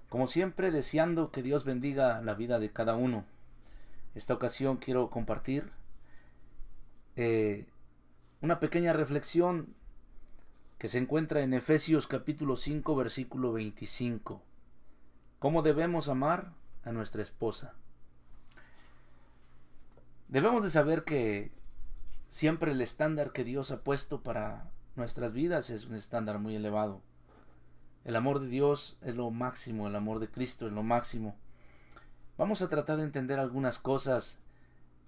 Como siempre, deseando que Dios bendiga la vida de cada uno. Esta ocasión quiero compartir eh, una pequeña reflexión que se encuentra en Efesios capítulo 5, versículo 25. ¿Cómo debemos amar a nuestra esposa? Debemos de saber que siempre el estándar que Dios ha puesto para nuestras vidas es un estándar muy elevado. El amor de Dios es lo máximo, el amor de Cristo es lo máximo. Vamos a tratar de entender algunas cosas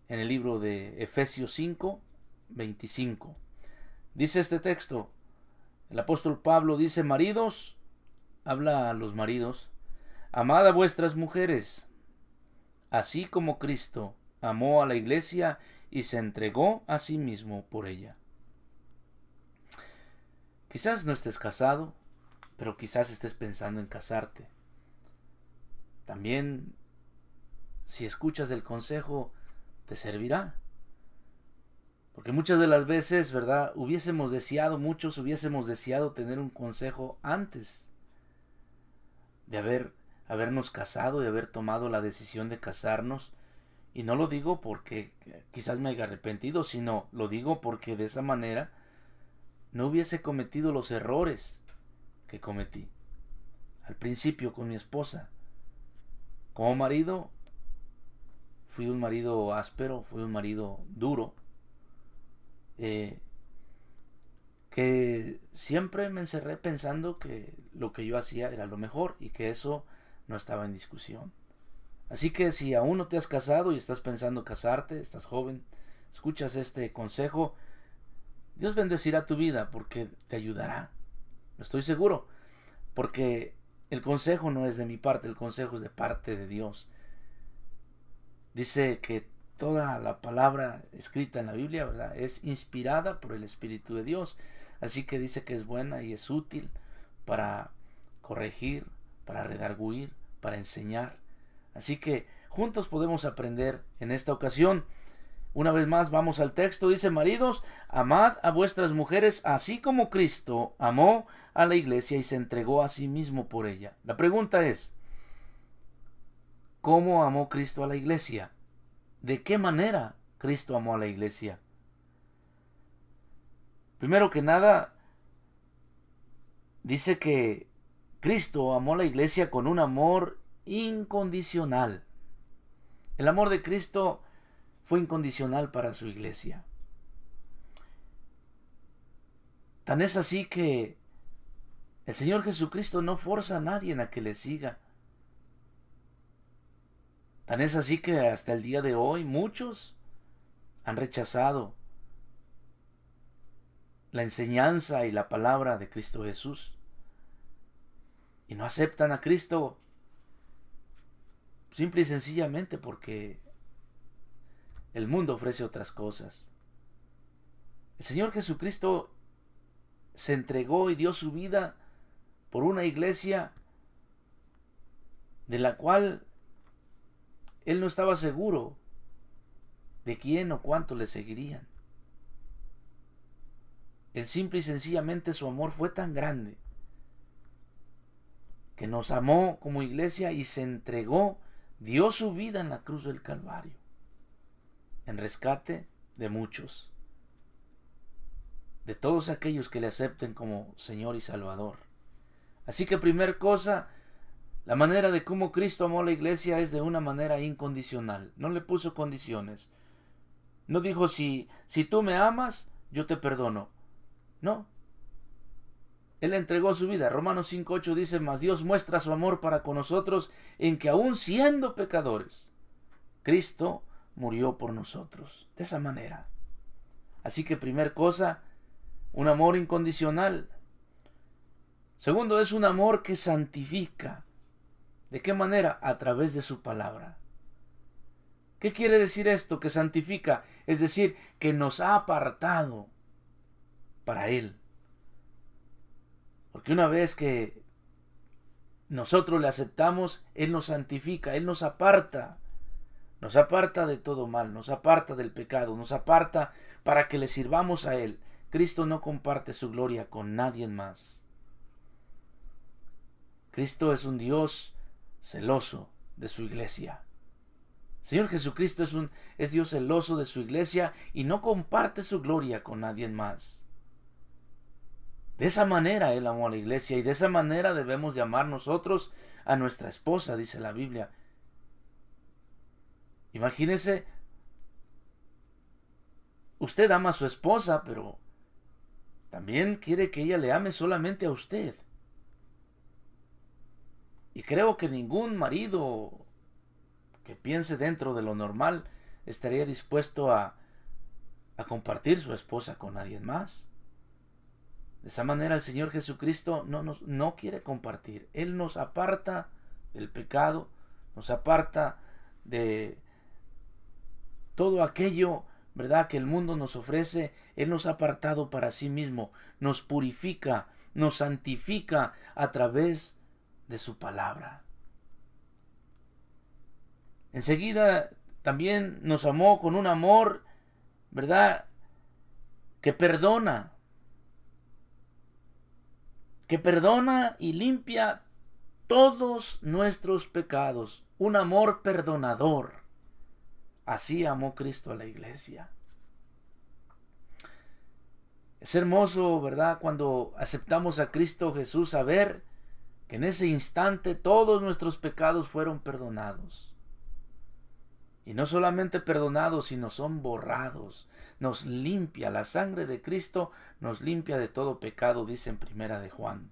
en el libro de Efesios 5, 25. Dice este texto, el apóstol Pablo dice: maridos, habla a los maridos, amad a vuestras mujeres, así como Cristo amó a la iglesia y se entregó a sí mismo por ella. Quizás no estés casado, pero quizás estés pensando en casarte. También, si escuchas el consejo, te servirá. Porque muchas de las veces, ¿verdad? Muchos hubiésemos deseado tener un consejo antes de habernos casado, de haber tomado la decisión de casarnos. Y no lo digo porque quizás me haya arrepentido, sino lo digo porque de esa manera no hubiese cometido los errores que cometí al principio con mi esposa. Como marido, fui un marido áspero, fui un marido duro, que siempre me encerré pensando que lo que yo hacía era lo mejor y que eso no estaba en discusión. Así que si aún no te has casado y estás pensando casarte, estás joven, escuchas este consejo, Dios bendecirá tu vida porque te ayudará. Estoy seguro, porque el consejo no es de mi parte, el consejo es de parte de Dios. Dice que toda la palabra escrita en la Biblia, ¿verdad?, es inspirada por el Espíritu de Dios. Así que dice que es buena y es útil para corregir, para redarguir, para enseñar. Así que juntos podemos aprender en esta ocasión. Una vez más vamos al texto. Dice: maridos, amad a vuestras mujeres así como Cristo amó a la iglesia y se entregó a sí mismo por ella. La pregunta es: ¿cómo amó Cristo a la iglesia? ¿De qué manera Cristo amó a la iglesia? Primero que nada, dice que Cristo amó a la iglesia con un amor incondicional. El amor de Cristo fue incondicional para su iglesia. Tan es así que el Señor Jesucristo no forza a nadie a que le siga. Tan es así que hasta el día de hoy muchos han rechazado la enseñanza y la palabra de Cristo Jesús y no aceptan a Cristo simple y sencillamente porque el mundo ofrece otras cosas. El Señor Jesucristo se entregó y dio su vida por una iglesia de la cual Él no estaba seguro de quién o cuánto le seguirían. Él simple y sencillamente, su amor fue tan grande que nos amó como iglesia y se entregó, dio su vida en la cruz del Calvario, en rescate de muchos, de todos aquellos que le acepten como Señor y Salvador. Así que primer cosa, la manera de cómo Cristo amó a la iglesia es de una manera incondicional. No le puso condiciones. No dijo: si tú me amas, yo te perdono. No. Él entregó su vida. Romanos 5:8 dice: mas Dios muestra su amor para con nosotros en que aun siendo pecadores, Cristo murió por nosotros. De esa manera. Así que primer cosa, un amor incondicional. Segundo, es un amor que santifica. ¿De qué manera? A través de su palabra. ¿Qué quiere decir esto? Que santifica, es decir, que nos ha apartado para Él. Porque una vez que nosotros le aceptamos, Él nos santifica, Él nos aparta de todo mal, nos aparta del pecado, nos aparta para que le sirvamos a Él. Cristo no comparte su gloria con nadie más. Cristo es un Dios celoso de su iglesia. Señor Jesucristo es Dios celoso de su iglesia y no comparte su gloria con nadie más. De esa manera Él amó a la iglesia y de esa manera debemos llamar nosotros a nuestra esposa, dice la Biblia. Imagínese, usted ama a su esposa, pero también quiere que ella le ame solamente a usted. Y creo que ningún marido que piense dentro de lo normal estaría dispuesto a compartir su esposa con nadie más. De esa manera el Señor Jesucristo no quiere compartir. Él nos aparta del pecado, nos aparta de todo aquello, ¿verdad?, que el mundo nos ofrece. Él nos ha apartado para sí mismo, nos purifica, nos santifica a través de su palabra. Enseguida también nos amó con un amor, ¿verdad?, que perdona y limpia todos nuestros pecados. Un amor perdonador. Así amó Cristo a la iglesia. Es hermoso, ¿verdad?, cuando aceptamos a Cristo Jesús, saber que en ese instante todos nuestros pecados fueron perdonados. Y no solamente perdonados, sino son borrados. Nos limpia, la sangre de Cristo nos limpia de todo pecado, dice en Primera de Juan.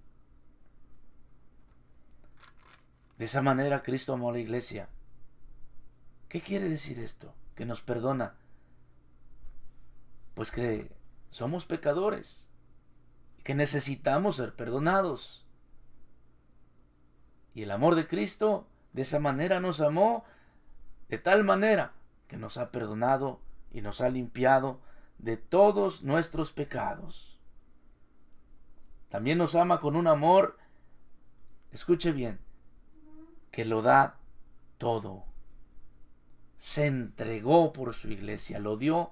De esa manera Cristo amó a la iglesia. ¿Qué quiere decir esto? Que nos perdona. Pues que somos pecadores, que necesitamos ser perdonados. Y el amor de Cristo de esa manera nos amó, de tal manera que nos ha perdonado y nos ha limpiado de todos nuestros pecados. También nos ama con un amor, escuche bien, que lo da todo. Se entregó por su iglesia, lo dio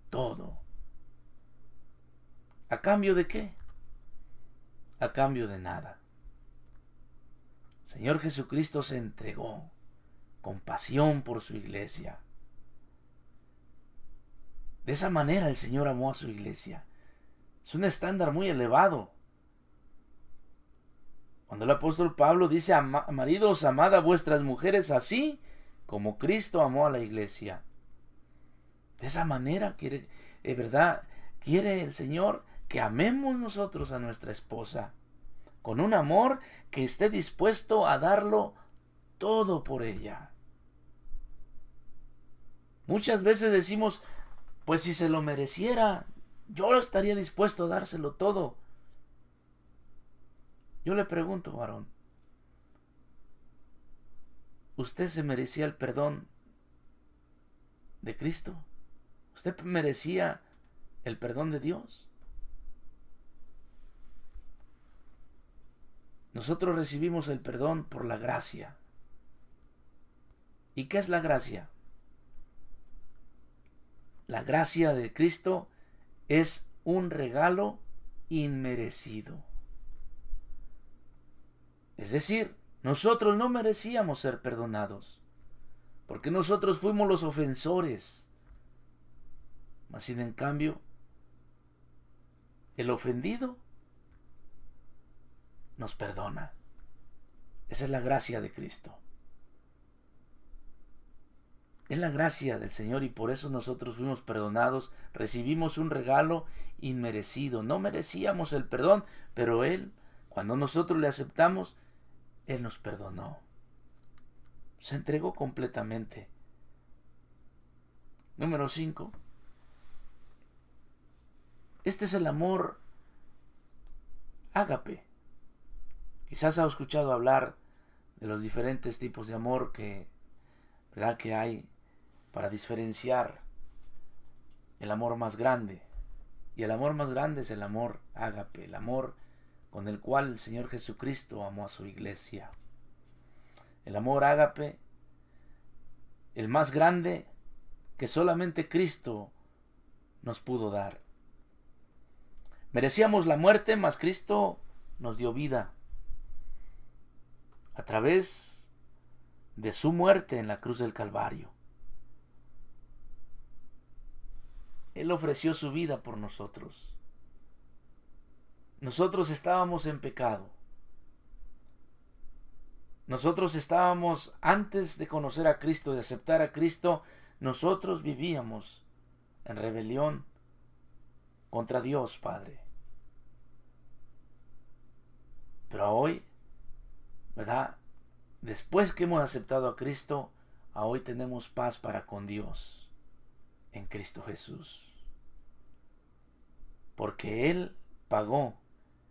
todo. ¿A cambio de qué? A cambio de nada. Señor Jesucristo se entregó con pasión por su iglesia. De esa manera el Señor amó a su iglesia. Es un estándar muy elevado. Cuando el apóstol Pablo dice: maridos, amad a vuestras mujeres así como Cristo amó a la iglesia. De esa manera quiere el Señor que amemos nosotros a nuestra esposa, con un amor que esté dispuesto a darlo todo por ella. Muchas veces decimos: pues si se lo mereciera, yo estaría dispuesto a dárselo todo. Yo le pregunto, varón, ¿usted se merecía el perdón de Cristo? ¿Usted merecía el perdón de Dios? Nosotros recibimos el perdón por la gracia. ¿Y qué es la gracia? La gracia de Cristo es un regalo inmerecido. Es decir, nosotros no merecíamos ser perdonados, porque nosotros fuimos los ofensores. Mas sin en cambio, el ofendido nos perdona. Esa es la gracia de Cristo. Es la gracia del Señor y por eso nosotros fuimos perdonados, recibimos un regalo inmerecido. No merecíamos el perdón, pero Él, cuando nosotros le aceptamos, Él nos perdonó. Se entregó completamente. Número 5. Este es el amor ágape. Quizás ha escuchado hablar de los diferentes tipos de amor que hay para diferenciar el amor más grande. Y el amor más grande es el amor ágape, el amor con el cual el Señor Jesucristo amó a su iglesia. El amor ágape, el más grande que solamente Cristo nos pudo dar. Merecíamos la muerte, mas Cristo nos dio vida a través de su muerte en la cruz del Calvario. Él ofreció su vida por nosotros. Nosotros estábamos en pecado. Nosotros estábamos, antes de conocer a Cristo, de aceptar a Cristo, nosotros vivíamos en rebelión contra Dios Padre. Pero hoy, ¿verdad? Después que hemos aceptado a Cristo, hoy tenemos paz para con Dios en Cristo Jesús. Porque Él pagó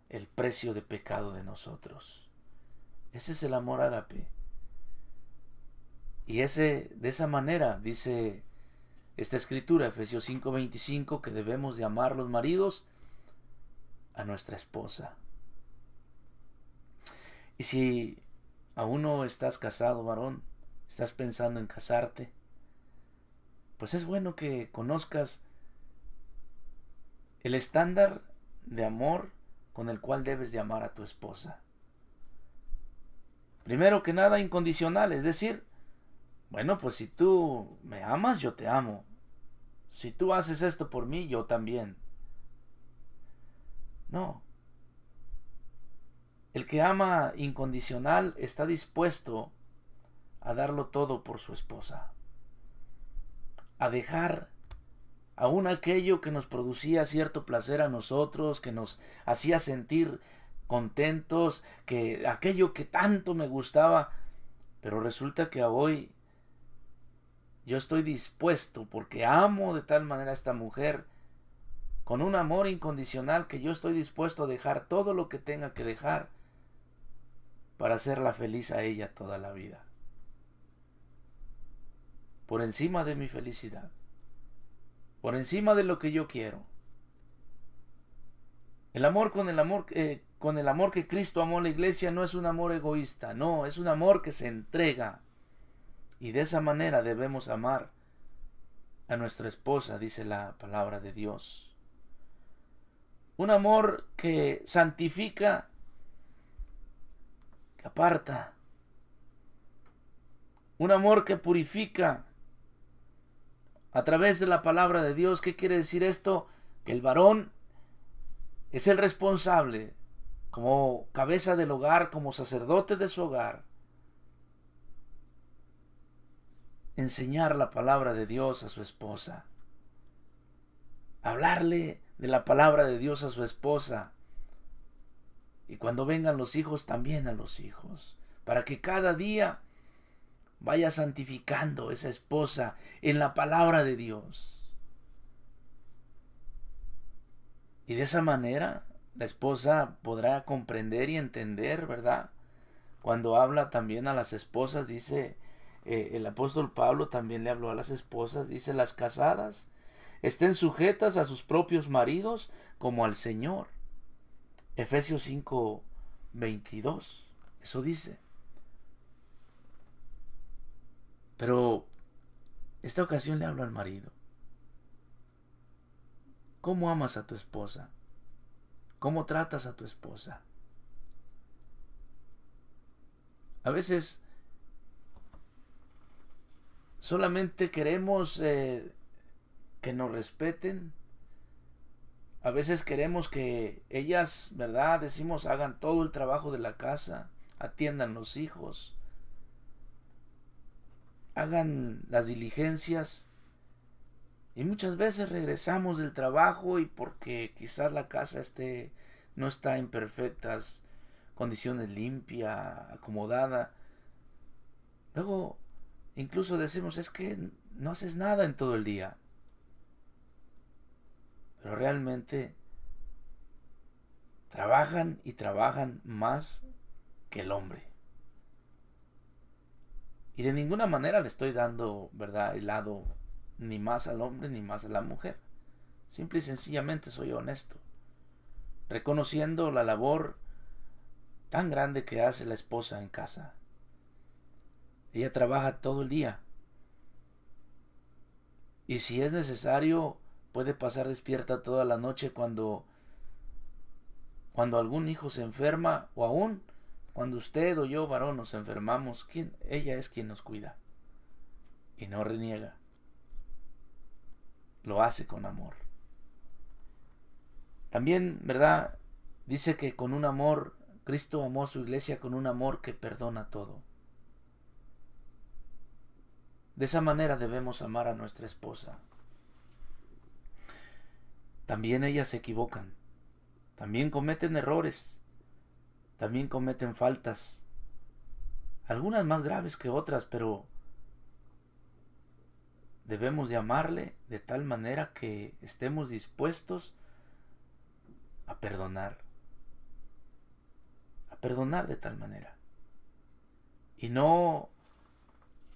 el precio de pecado de nosotros. Ese es el amor ágape. Y de esa manera dice esta escritura, Efesios 5:25, que debemos de amar los maridos a nuestra esposa. Y si aún no estás casado, varón, estás pensando en casarte, pues es bueno que conozcas el estándar de amor con el cual debes de amar a tu esposa. Primero que nada, incondicional, es decir, bueno, pues si tú me amas, yo te amo. Si tú haces esto por mí, yo también. No. El que ama incondicional está dispuesto a darlo todo por su esposa. A dejar aún aquello que nos producía cierto placer a nosotros, que nos hacía sentir contentos, que aquello que tanto me gustaba, pero resulta que hoy yo estoy dispuesto, porque amo de tal manera a esta mujer, con un amor incondicional, que yo estoy dispuesto a dejar todo lo que tenga que dejar para hacerla feliz a ella toda la vida, por encima de mi felicidad, por encima de lo que yo quiero. El amor con el amor que Cristo amó a la iglesia no es un amor egoísta, no, es un amor que se entrega. Y de esa manera debemos amar a nuestra esposa, dice la palabra de Dios. Un amor que santifica, que aparta. Un amor que purifica a través de la palabra de Dios. ¿Qué quiere decir esto? Que el varón es el responsable, como cabeza del hogar, como sacerdote de su hogar, enseñar la palabra de Dios a su esposa, hablarle de la palabra de Dios a su esposa, y cuando vengan los hijos, también a los hijos, para que cada día vaya santificando esa esposa en la palabra de Dios. Y de esa manera la esposa podrá comprender y entender, ¿verdad? Cuando habla también a las esposas, dice el apóstol Pablo, también le habló a las esposas, dice: las casadas estén sujetas a sus propios maridos como al Señor. Efesios 5:22, eso dice. Pero esta ocasión le hablo al marido. ¿Cómo amas a tu esposa? ¿Cómo tratas a tu esposa? A veces solamente queremos que nos respeten. A veces queremos que ellas, ¿verdad? Decimos, hagan todo el trabajo de la casa, atiendan los hijos, hagan las diligencias. Y muchas veces regresamos del trabajo y porque quizás la casa no está en perfectas condiciones, limpia, acomodada. Luego incluso decimos, es que no haces nada en todo el día. Pero realmente trabajan y trabajan más que el hombre. Y de ninguna manera le estoy dando, ¿verdad?, el lado ni más al hombre ni más a la mujer. Simple y sencillamente soy honesto, reconociendo la labor tan grande que hace la esposa en casa. Ella trabaja todo el día. Y si es necesario, puede pasar despierta toda la noche cuando algún hijo se enferma, o aún cuando usted o yo, varón, nos enfermamos, ella es quien nos cuida. Y no reniega. Lo hace con amor. También, ¿verdad? Dice que con un amor, Cristo amó a su iglesia con un amor que perdona todo. De esa manera debemos amar a nuestra esposa. También ellas se equivocan. También cometen errores. También cometen faltas. Algunas más graves que otras, pero debemos de amarle de tal manera que estemos dispuestos a perdonar. A perdonar de tal manera. Y no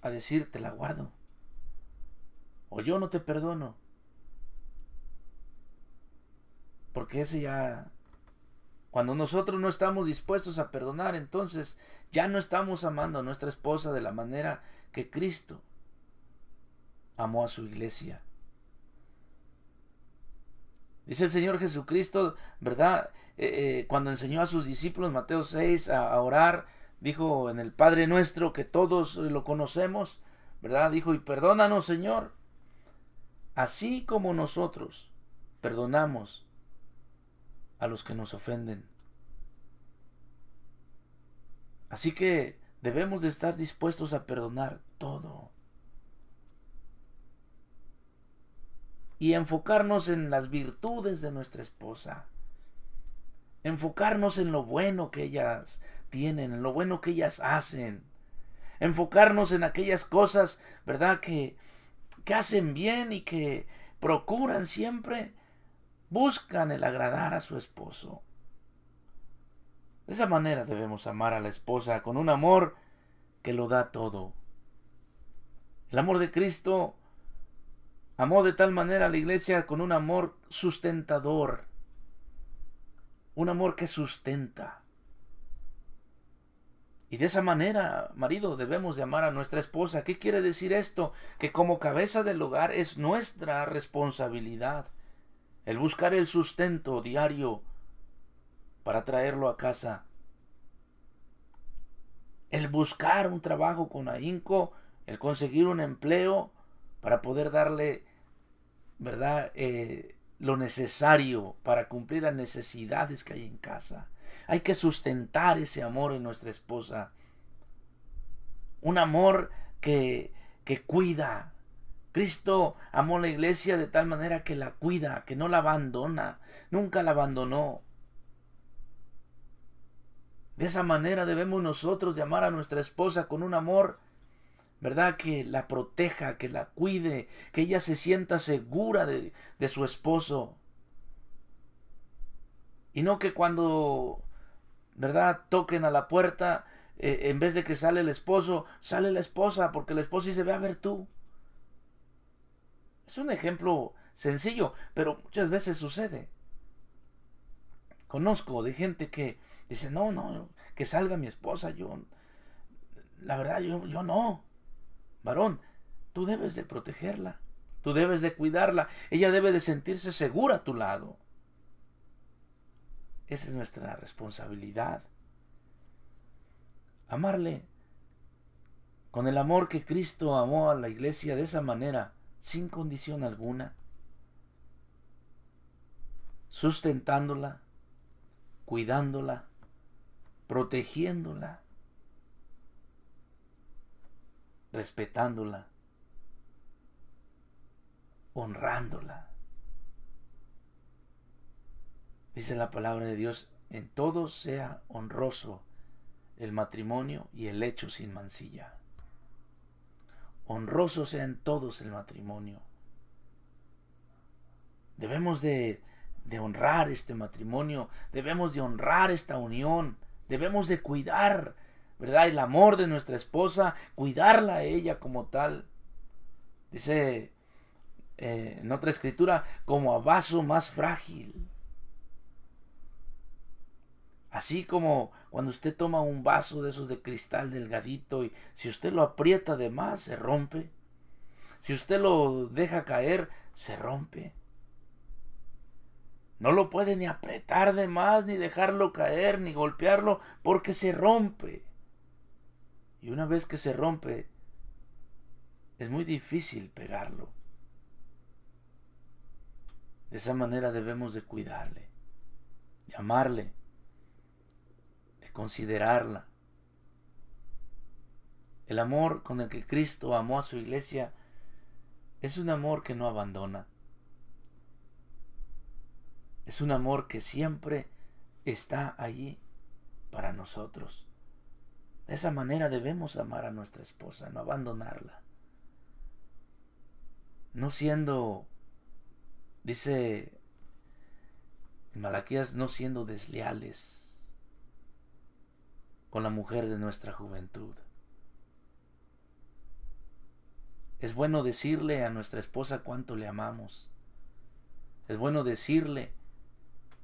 a decir, te la guardo. O yo no te perdono. Porque ese ya... Cuando nosotros no estamos dispuestos a perdonar, entonces ya no estamos amando a nuestra esposa de la manera que Cristo amó a su iglesia. Dice el Señor Jesucristo, ¿verdad? Cuando enseñó a sus discípulos, Mateo 6, a orar, dijo en el Padre Nuestro, que todos lo conocemos, ¿verdad? Dijo, y perdónanos, Señor, así como nosotros perdonamos a los que nos ofenden. Así que debemos de estar dispuestos a perdonar todo. Y enfocarnos en las virtudes de nuestra esposa. Enfocarnos en lo bueno que ellas tienen, en lo bueno que ellas hacen. Enfocarnos en aquellas cosas, ¿verdad?, que hacen bien y que procuran siempre, buscan el agradar a su esposo. De esa manera debemos amar a la esposa con un amor que lo da todo. El amor de Cristo amó de tal manera a la iglesia con un amor sustentador. Un amor que sustenta. Y de esa manera, marido, debemos de amar a nuestra esposa. ¿Qué quiere decir esto? Que como cabeza del hogar es nuestra responsabilidad el buscar el sustento diario para traerlo a casa. El buscar un trabajo con ahínco, el conseguir un empleo para poder darle, ¿verdad?, lo necesario para cumplir las necesidades que hay en casa. Hay que sustentar ese amor en nuestra esposa. Un amor que cuida. Cristo amó la iglesia de tal manera que la cuida, que no la abandona. Nunca la abandonó. De esa manera debemos nosotros de amar a nuestra esposa con un amor, ¿verdad?, que la proteja, que la cuide, que ella se sienta segura de su esposo. Y no que cuando, ¿verdad?, toquen a la puerta, en vez de que sale el esposo, sale la esposa, porque el esposo dice, ve a ver tú. Es un ejemplo sencillo, pero muchas veces sucede. Conozco de gente que dice, no, que salga mi esposa, la verdad, yo no. Varón, tú debes de protegerla, tú debes de cuidarla, ella debe de sentirse segura a tu lado. Esa es nuestra responsabilidad. Amarle con el amor que Cristo amó a la iglesia de esa manera, sin condición alguna, sustentándola, cuidándola, protegiéndola, respetándola, honrándola. Dice la palabra de Dios, en todo sea honroso el matrimonio y el lecho sin mancilla. Honroso sea en todos el matrimonio. Debemos de honrar este matrimonio, debemos de honrar esta unión, debemos de cuidar, ¿verdad?, el amor de nuestra esposa, cuidarla a ella como tal. Dice en otra escritura, como a vaso más frágil. Así como cuando usted toma un vaso de esos de cristal delgadito y si usted lo aprieta de más, se rompe. Si usted lo deja caer, se rompe. No lo puede ni apretar de más, ni dejarlo caer, ni golpearlo, porque se rompe. Y una vez que se rompe, es muy difícil pegarlo. De esa manera debemos de cuidarle, de amarle, de considerarla. El amor con el que Cristo amó a su iglesia es un amor que no abandona. Es un amor que siempre está allí para nosotros. De esa manera debemos amar a nuestra esposa, no abandonarla. No siendo, dice en Malaquías, no siendo desleales con la mujer de nuestra juventud. Es bueno decirle a nuestra esposa cuánto le amamos. Es bueno decirle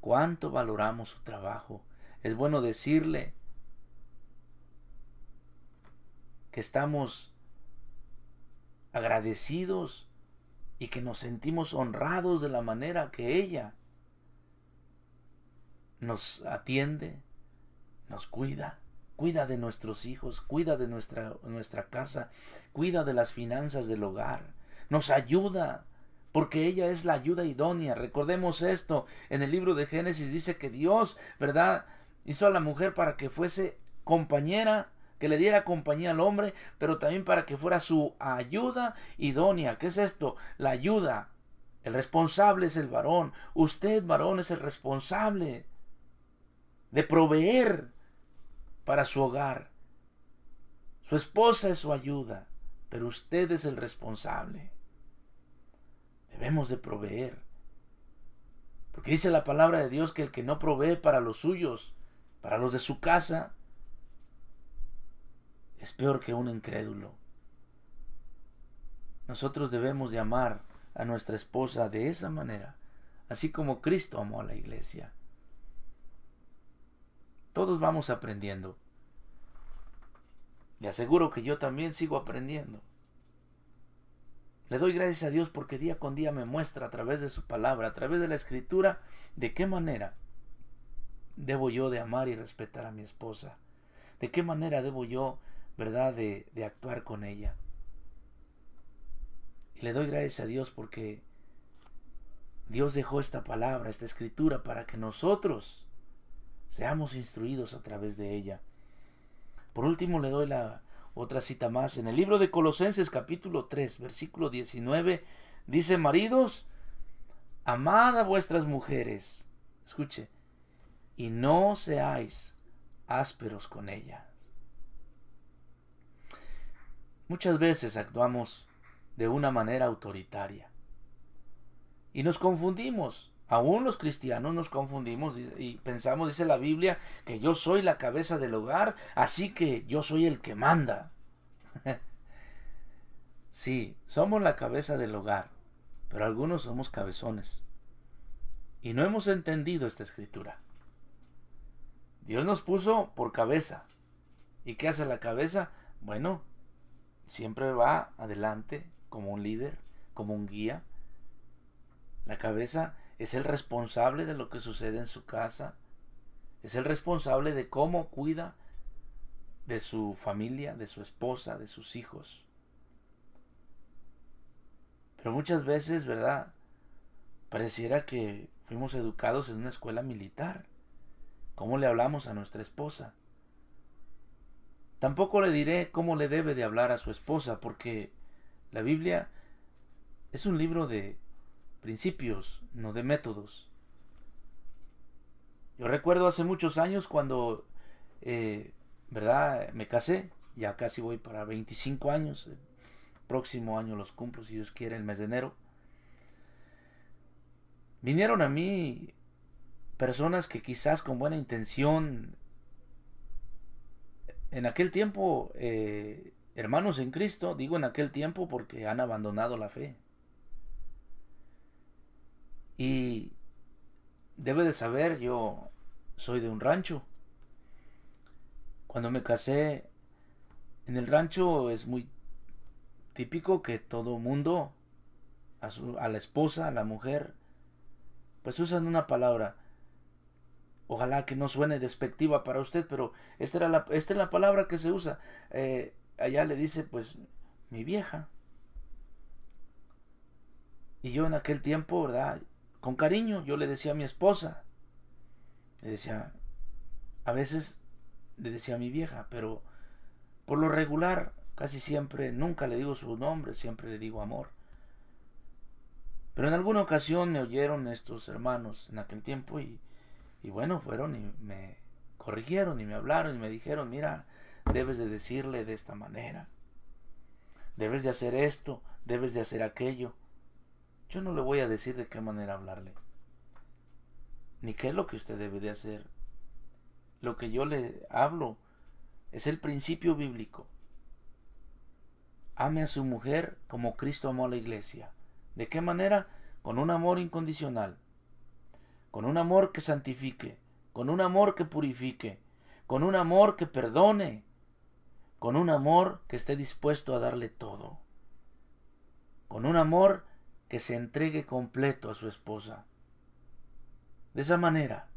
cuánto valoramos su trabajo. Es bueno decirle que estamos agradecidos y que nos sentimos honrados de la manera que ella nos atiende, nos cuida de nuestros hijos, cuida de nuestra casa, cuida de las finanzas del hogar, nos ayuda, porque ella es la ayuda idónea. Recordemos esto, en el libro de Génesis dice que Dios, ¿verdad?, hizo a la mujer para que fuese compañera, que le diera compañía al hombre, pero también para que fuera su ayuda idónea. ¿Qué es esto? La ayuda. El responsable es el varón. Usted, varón, es el responsable de proveer para su hogar. Su esposa es su ayuda, pero usted es el responsable. Debemos de proveer. Porque dice la palabra de Dios que el que no provee para los suyos, para los de su casa, es peor que un incrédulo. Nosotros debemos de amar a nuestra esposa de esa manera, así como Cristo amó a la iglesia. Todos vamos aprendiendo. Le aseguro que yo también sigo aprendiendo. Le doy gracias a Dios porque día con día me muestra a través de su palabra, a través de la escritura, de qué manera debo yo de amar y respetar a mi esposa. De qué manera debo yo, ¿verdad?, de actuar con ella. Y le doy gracias a Dios porque Dios dejó esta palabra, esta escritura, para que nosotros seamos instruidos a través de ella. Por último, le doy la otra cita más. En el libro de Colosenses capítulo 3, versículo 19, dice: maridos, amad a vuestras mujeres. Escuche. Y no seáis ásperos con ellas. Muchas veces actuamos de una manera autoritaria. Y nos confundimos. Aún los cristianos nos confundimos y pensamos, dice la Biblia, que yo soy la cabeza del hogar, así que yo soy el que manda. Sí, somos la cabeza del hogar, pero algunos somos cabezones. Y no hemos entendido esta escritura. Dios nos puso por cabeza. ¿Y qué hace la cabeza? Bueno, siempre va adelante como un líder, como un guía. La cabeza es el responsable de lo que sucede en su casa. Es el responsable de cómo cuida de su familia, de su esposa, de sus hijos. Pero muchas veces, ¿verdad?, pareciera que fuimos educados en una escuela militar. ¿Cómo le hablamos a nuestra esposa? Tampoco le diré cómo le debe de hablar a su esposa, porque la Biblia es un libro de principios, no de métodos. Yo recuerdo hace muchos años cuando, ¿verdad?, me casé. Ya casi voy para 25 años. El próximo año los cumplo, si Dios quiere, el mes de enero. Vinieron a mí personas que quizás con buena intención, en aquel tiempo, hermanos en Cristo, digo en aquel tiempo porque han abandonado la fe. Y debe de saber, yo soy de un rancho. Cuando me casé, en el rancho es muy típico que todo mundo, a la esposa, a la mujer, pues usan una palabra. Ojalá que no suene despectiva para usted, pero esta es la palabra que se usa. Allá le dice, pues, mi vieja. Y yo en aquel tiempo, ¿verdad? Con cariño, yo le decía a mi esposa. Le decía, a veces le decía a mi vieja, pero por lo regular, casi siempre, nunca le digo su nombre, siempre le digo amor. Pero en alguna ocasión me oyeron estos hermanos en aquel tiempo y bueno, fueron y me corrigieron y me hablaron y me dijeron, mira, debes de decirle de esta manera, debes de hacer esto, debes de hacer aquello. Yo no le voy a decir de qué manera hablarle, ni qué es lo que usted debe de hacer. Lo que yo le hablo es el principio bíblico. Ame a su mujer como Cristo amó a la iglesia. ¿De qué manera? Con un amor incondicional, con un amor que santifique, con un amor que purifique, con un amor que perdone, con un amor que esté dispuesto a darle todo, con un amor que se entregue completo a su esposa. De esa manera,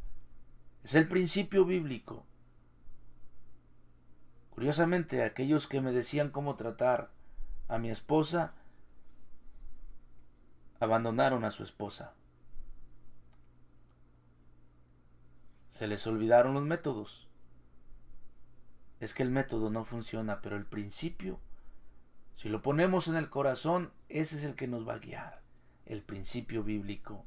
es el principio bíblico. Curiosamente, aquellos que me decían cómo tratar a mi esposa, abandonaron a su esposa. Se les olvidaron los métodos. Es que el método no funciona, pero el principio, si lo ponemos en el corazón, ese es el que nos va a guiar, el principio bíblico.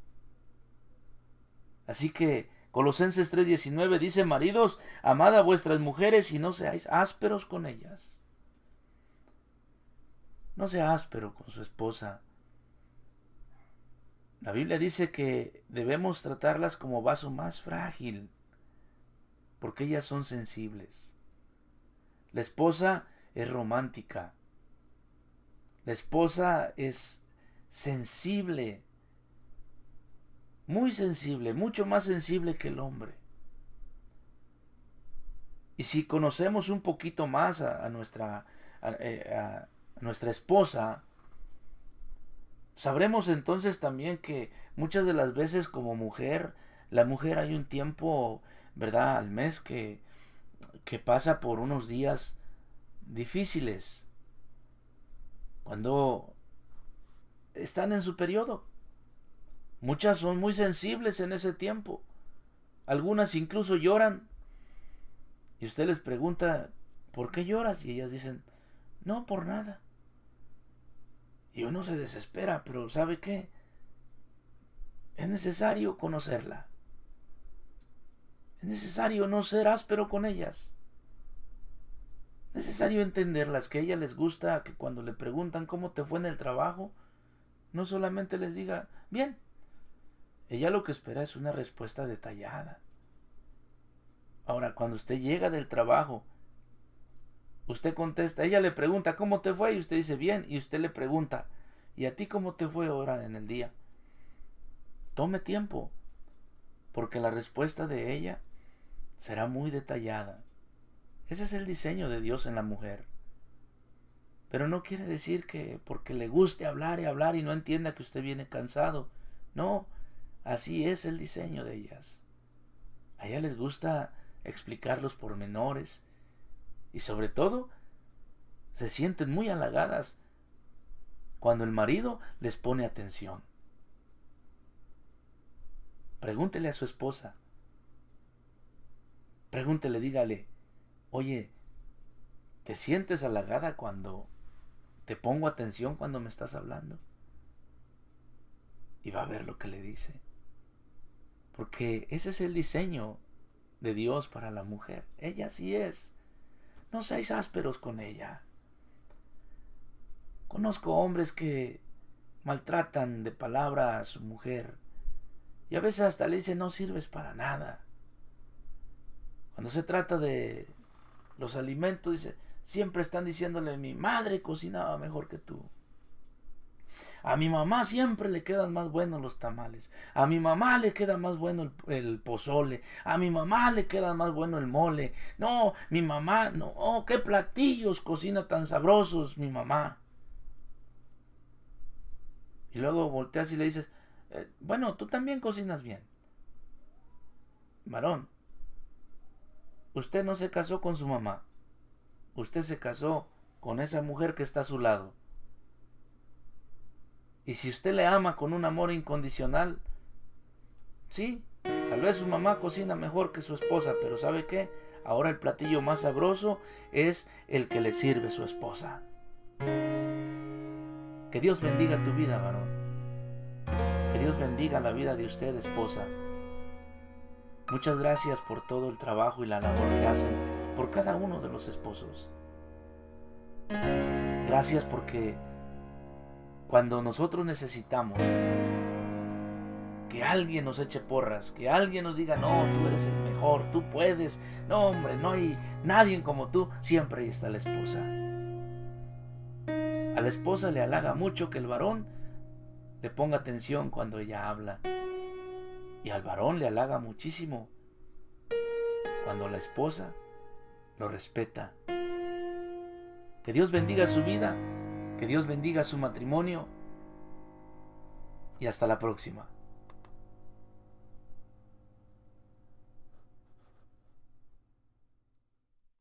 Así que Colosenses 3:19 dice, maridos, amad a vuestras mujeres y no seáis ásperos con ellas. No sea áspero con su esposa. La Biblia dice que debemos tratarlas como vaso más frágil, porque ellas son sensibles. La esposa es romántica. La esposa es sensible, muy sensible, mucho más sensible que el hombre. Y si conocemos un poquito más a nuestra esposa, sabremos entonces también que muchas de las veces como mujer, la mujer hay un tiempo, ¿verdad?, al mes que pasa por unos días difíciles, cuando están en su periodo. Muchas son muy sensibles en ese tiempo. Algunas incluso lloran. Y usted les pregunta, ¿por qué lloras? Y ellas dicen, no, por nada. Y uno se desespera, pero ¿sabe qué? Es necesario conocerla. Es necesario no ser áspero con ellas. Es necesario entenderlas, que a ellas les gusta que cuando le preguntan cómo te fue en el trabajo, no solamente les diga, bien. Ella lo que espera es una respuesta detallada. Ahora, cuando usted llega del trabajo, usted contesta, ella le pregunta, ¿cómo te fue? Y usted dice, bien. Y usted le pregunta, ¿y a ti cómo te fue ahora en el día? Tome tiempo, porque la respuesta de ella será muy detallada. Ese es el diseño de Dios en la mujer. Pero no quiere decir que porque le guste hablar y hablar y no entienda que usted viene cansado. No, así es el diseño de ellas. A ellas les gusta explicar los pormenores y sobre todo se sienten muy halagadas cuando el marido les pone atención. Pregúntele a su esposa. Pregúntele, dígale, oye, ¿te sientes halagada cuando te pongo atención cuando me estás hablando? Y va a ver lo que le dice. Porque ese es el diseño de Dios para la mujer. Ella así es. No seáis ásperos con ella. Conozco hombres que maltratan de palabra a su mujer. Y a veces hasta le dicen, no sirves para nada. Cuando se trata de los alimentos, dice, siempre están diciéndole, mi madre cocinaba mejor que tú. A mi mamá siempre le quedan más buenos los tamales. A mi mamá le queda más bueno el pozole. A mi mamá le queda más bueno el mole. No, mi mamá, no, qué platillos cocina tan sabrosos mi mamá. Y luego volteas y le dices, Bueno, tú también cocinas bien. Varón, usted no se casó con su mamá. Usted se casó con esa mujer que está a su lado. Y si usted le ama con un amor incondicional, sí, tal vez su mamá cocina mejor que su esposa, pero ¿sabe qué? Ahora el platillo más sabroso es el que le sirve su esposa. Que Dios bendiga tu vida, varón. Que Dios bendiga la vida de usted, esposa. Muchas gracias por todo el trabajo y la labor que hacen por cada uno de los esposos. Gracias porque cuando nosotros necesitamos que alguien nos eche porras, que alguien nos diga, no, tú eres el mejor, tú puedes, no hombre, no hay nadie como tú, siempre ahí está la esposa. A la esposa le halaga mucho que el varón le ponga atención cuando ella habla. Y al varón le halaga muchísimo cuando la esposa lo respeta. Que Dios bendiga su vida, que Dios bendiga su matrimonio y hasta la próxima.